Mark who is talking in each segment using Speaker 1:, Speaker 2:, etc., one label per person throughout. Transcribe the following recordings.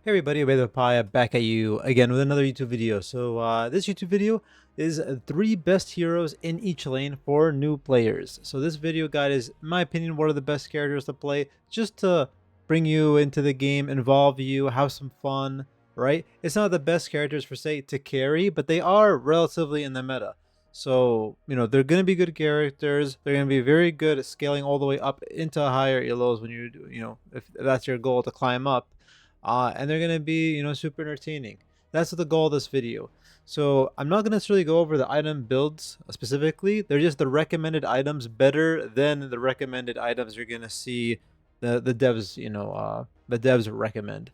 Speaker 1: Hey everybody, Papaya back at you again with another YouTube video. This YouTube video is 3 best heroes in each lane for new players. So this video guide is, in my opinion, one of the best characters to play just to bring you into the game, involve you, have some fun, right? It's not the best characters for say to carry, but they are relatively in the meta. So, they're going to be good characters. They're going to be very good at scaling all the way up into higher elos when if that's your goal to climb up, and they're going to be super entertaining. That's the goal of this video. So I'm not going to necessarily go over the item builds specifically. They're just the recommended items, better than the recommended items you're going to see the devs the devs recommend.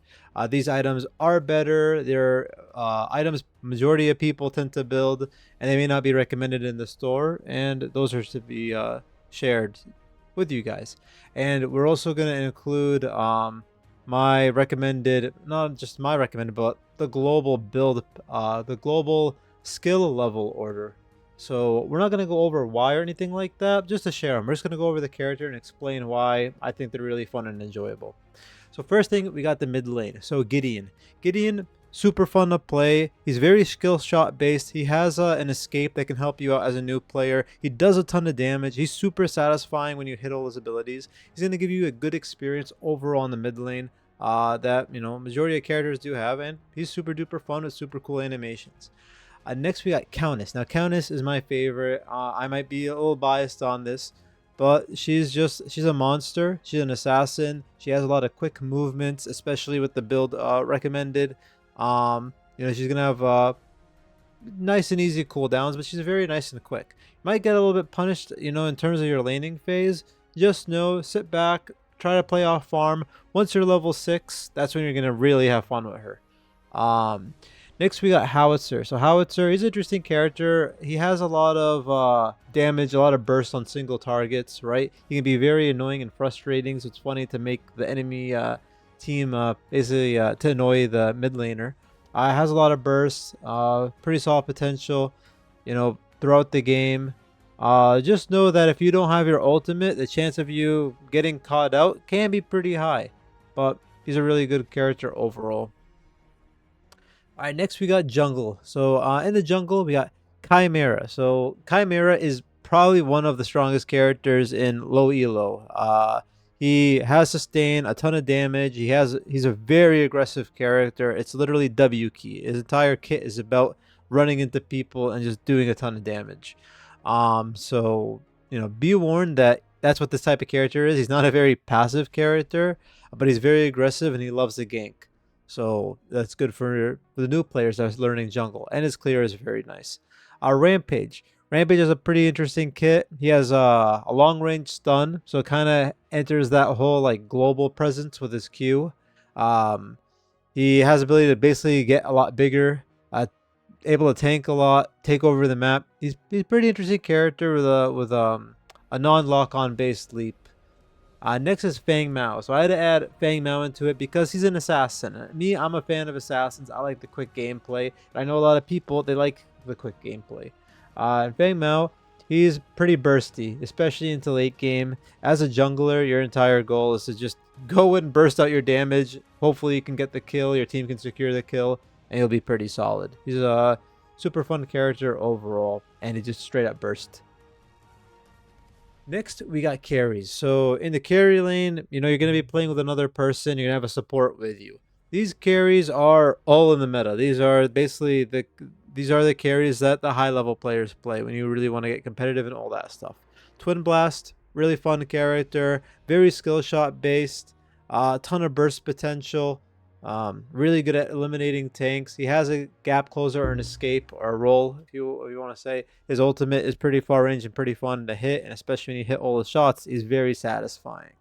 Speaker 1: These items are better. They're items majority of people tend to build, and they may not be recommended in the store, and those are to be shared with you guys. And we're also going to include my recommended, not just my recommended, but the global build, the global skill level order. So we're not going to go over why or anything like that, just to share them. We're just going to go over the character and explain why I think they're really fun and enjoyable. So first thing, we got the mid lane. So Gideon. Gideon, super fun to play. He's very skill shot based. He has an escape that can help you out as a new player. He does a ton of damage. He's super satisfying when you hit all his abilities. He's going to give you a good experience overall in the mid lane that majority of characters do have, and he's super duper fun with super cool animations. Next we got Countess. Now Countess is my favorite. I might be a little biased on this, but she's a monster. She's an assassin. She has a lot of quick movements, especially with the build recommended. She's gonna have nice and easy cooldowns, but she's very nice and quick. You might get a little bit punished, in terms of your laning phase. Just know, sit back, try to play off farm. Once you're level 6, that's when you're gonna really have fun with her. Next we got Howitzer. So Howitzer, he's an interesting character. He has a lot of damage, a lot of burst on single targets, right? He can be very annoying and frustrating, so it's funny to make the enemy team basically to annoy the mid laner. Has a lot of bursts, pretty solid potential, throughout the game. Just know that if you don't have your ultimate, the chance of you getting caught out can be pretty high. But he's a really good character overall. All right, next we got jungle. So in the jungle, we got Chimera. So Chimera is probably one of the strongest characters in low elo. He has sustain, a ton of damage. He's a very aggressive character. It's literally W key. His entire kit is about running into people and just doing a ton of damage. So be warned that that's what this type of character is. He's not a very passive character, but he's very aggressive and he loves the gank. So that's good for the new players that's learning jungle. And his clear is very nice. Rampage. Rampage is a pretty interesting kit. He has a long range stun, so it kind of enters that whole like global presence with his Q. He has ability to basically get a lot bigger, able to tank a lot, take over the map. He's a pretty interesting character with a non lock on based leap. Next is Fang Mao. So I had to add Fang Mao into it because he's an assassin. Me, I'm a fan of assassins. I like the quick gameplay. I know a lot of people, they like the quick gameplay. And Fang Mao, he's pretty bursty, especially into late game. As a jungler, your entire goal is to just go and burst out your damage. Hopefully you can get the kill, your team can secure the kill, and you'll be pretty solid. He's a super fun character overall, and he just straight up burst. Next, we got carries. So in the carry lane, you're going to be playing with another person. You're going to have a support with you. These carries are all in the meta. These are basically these are the carries that the high level players play when you really want to get competitive and all that stuff. Twin Blast, really fun character, very skill shot based, a ton of burst potential. Really good at eliminating tanks. He has a gap closer or an escape or a roll, if you want to say. His ultimate is pretty far range and pretty fun to hit, and especially when you hit all the shots, he's very satisfying.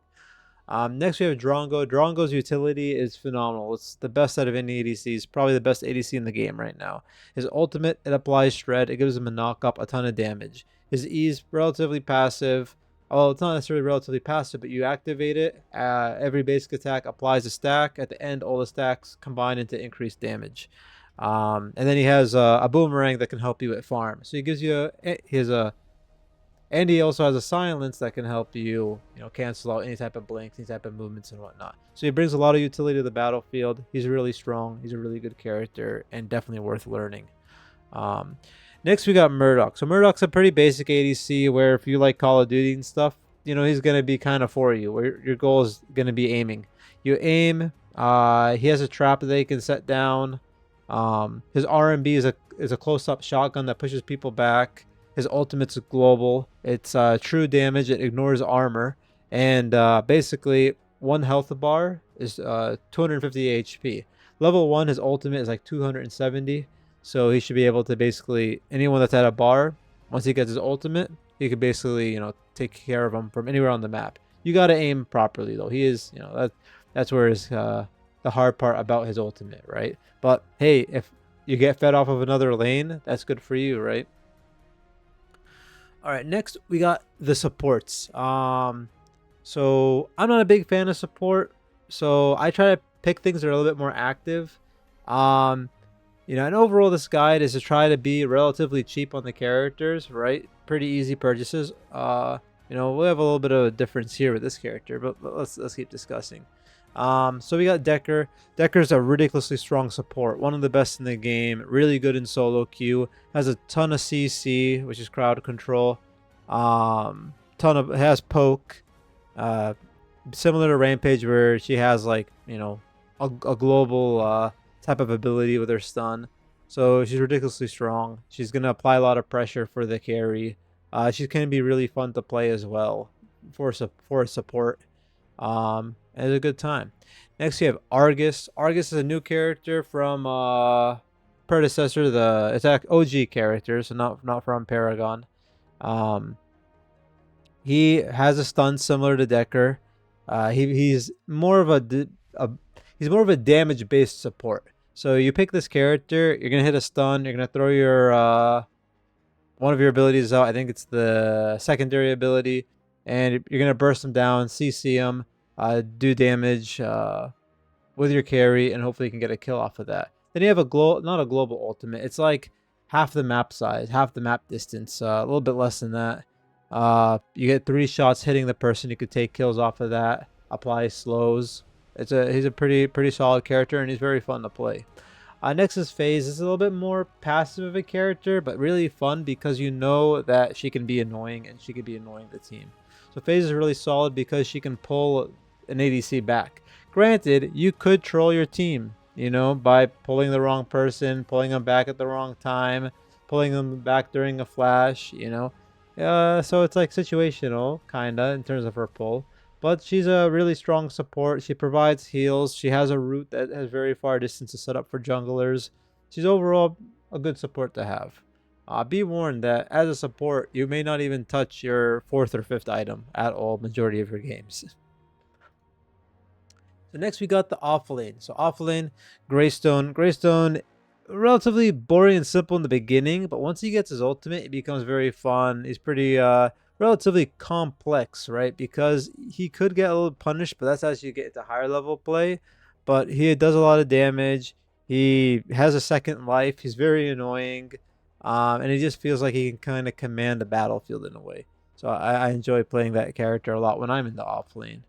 Speaker 1: Next we have Drongo. Drongo's utility is phenomenal. It's the best out of any ADCs, probably the best ADC in the game right now. His ultimate, it applies shred. It gives him a knock up, a ton of damage. His E is relatively passive. Well, it's not necessarily relatively passive, but you activate it. Every basic attack applies a stack. At the end, all the stacks combine into increased damage. And then he has a boomerang that can help you at farm. So he gives you And he also has a silence that can help you, cancel out any type of blinks, any type of movements and whatnot. So he brings a lot of utility to the battlefield. He's really strong. He's a really good character and definitely worth learning. Um, Next, we got Murdoch. So Murdoch's a pretty basic ADC where if you like Call of Duty and stuff, he's going to be kind of for you. Where your goal is going to be aiming. You aim. He has a trap that he can set down. His R&B is a close-up shotgun that pushes people back. His ultimate's global. It's true damage. It ignores armor. And basically, one health bar is 250 HP. Level 1, his ultimate is like 270. So he should be able to basically, anyone that's at a bar, once he gets his ultimate, he could basically, take care of them from anywhere on the map. You got to aim properly, though. He is, that's where his, the hard part about his ultimate, right? But hey, if you get fed off of another lane, that's good for you, right? All right, next we got the supports. So I'm not a big fan of support, so I try to pick things that are a little bit more active. And overall, this guide is to try to be relatively cheap on the characters, right? Pretty easy purchases. We have a little bit of a difference here with this character, but let's keep discussing. So we got Decker. Decker's a ridiculously strong support, one of the best in the game. Really good in solo queue. Has a ton of CC, which is crowd control. Has poke. Similar to Rampage, where she has like a global type of ability with her stun. So she's ridiculously strong. She's gonna apply a lot of pressure for the carry. She can be really fun to play as well for support. And it's a good time. Next, you have Argus. Argus is a new character from Predecessor, the attack OG character, so not from Paragon. He has a stun similar to Decker. He's more of a damage based support. So you pick this character, you're gonna hit a stun, you're gonna throw your one of your abilities out. I think it's the secondary ability, and you're gonna burst them down, CC them, do damage with your carry, and hopefully you can get a kill off of that. Then you have not a global ultimate. It's like half the map size, half the map distance, a little bit less than that. You get 3 shots hitting the person. You could take kills off of that. Apply slows. He's a pretty solid character, and he's very fun to play. Next is FaZe. This is a little bit more passive of a character, but really fun because you know that she can be annoying, and she can be annoying the team. So FaZe is really solid because she can pull an ADC back. Granted, you could troll your team, by pulling the wrong person, pulling them back at the wrong time, pulling them back during a flash, so it's like situational, kinda, in terms of her pull. But she's a really strong support. She provides heals. She has a root that has very far distance to set up for junglers. She's overall a good support to have. Be warned that as a support, you may not even touch your 4th or 5th item at all majority of your games. So next we got the Offlane. So Offlane, Greystone. Greystone, relatively boring and simple in the beginning, but once he gets his ultimate, it becomes very fun. He's pretty relatively complex, right? Because he could get a little punished, but that's as you get into higher level play. But he does a lot of damage. He has a second life. He's very annoying. And he just feels like he can kind of command the battlefield in a way. So I enjoy playing that character a lot when I'm in the Offlane.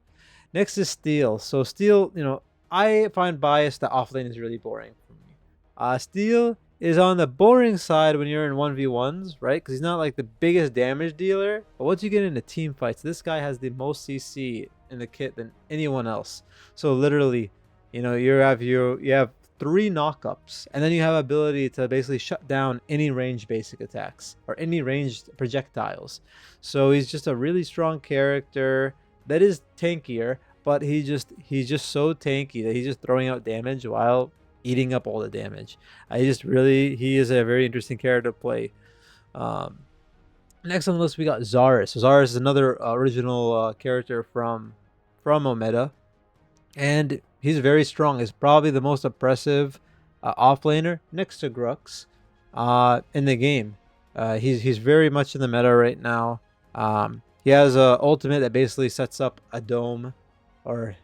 Speaker 1: Next is Steel. So Steel, I find biased that Offlane is really boring for me. Steel is on the boring side when you're in 1v1s, right? Because he's not like the biggest damage dealer. But once you get into team fights, this guy has the most CC in the kit than anyone else. So literally, you have 3 knockups, and then you have ability to basically shut down any range basic attacks or any ranged projectiles. So he's just a really strong character that is tankier, but he's just so tanky that he's just throwing out damage while eating up all the damage. He is a very interesting character to play. Next on the list we got Zarus. So Zarus is another original character from Omega, and he's very strong. He's probably the most oppressive offlaner next to Grux in the game. He's very much in the meta right now. He has a ultimate that basically sets up a dome, or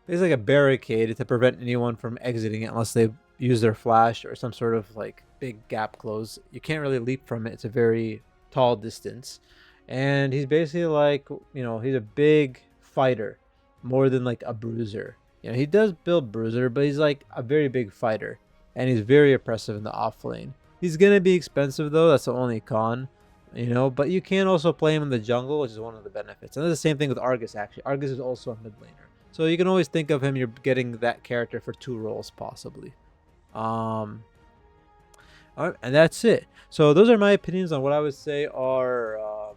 Speaker 1: basically like a barricade to prevent anyone from exiting it unless they use their flash or some sort of like big gap close. You can't really leap from it. It's a very tall distance. and he's basically like, you know, he's a big fighter more than like a bruiser. You know, he does build bruiser, but he's like a very big fighter, and he's very oppressive in the off lane. He's gonna be expensive though. That's the only con, you know. But you can also play him in the jungle, which is one of the benefits. And that's the same thing with Argus. Actually, Argus is also a mid laner, so you can always think of him. You're getting that character for 2 roles possibly. Um, all right, and that's it. So those are my opinions on what I would say are,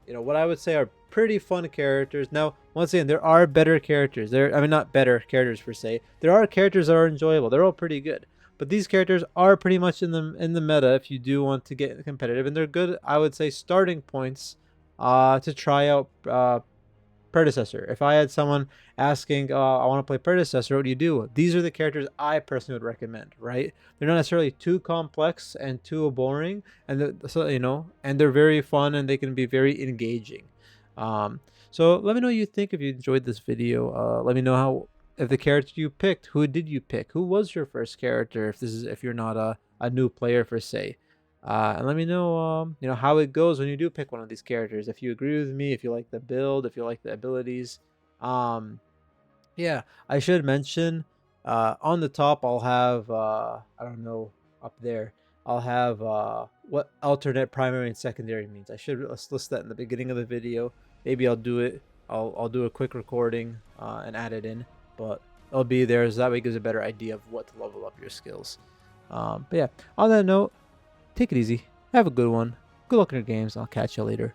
Speaker 1: you know, what I would say are pretty fun characters. Now, once again, there are better characters. I mean, not better characters per se. There are characters that are enjoyable. They're all pretty good. But these characters are pretty much in the meta if you do want to get competitive, and they're good. I would say starting points, to try out Predecessor. If I had someone asking, I want to play Predecessor, what do you do? These are the characters I personally would recommend, right? They're not necessarily too complex and too boring, and so, you know, and they're very fun and they can be very engaging. So let me know what you think if you enjoyed this video. Let me know how, if the character you picked, who did you pick? Who was your first character? If you're not a new player per se. And let me know, you know, how it goes when you do pick one of these characters. If you agree with me, if you like the build, if you like the abilities. Yeah, I should mention, on the top, I'll have, I don't know, up there, I'll have what alternate primary and secondary means. I should list that in the beginning of the video. Maybe I'll do it. I'll do a quick recording and add it in, but it'll be there, so that way it gives a better idea of what to level up your skills. But yeah, on that note, take it easy. Have a good one. Good luck in your games. I'll catch you later.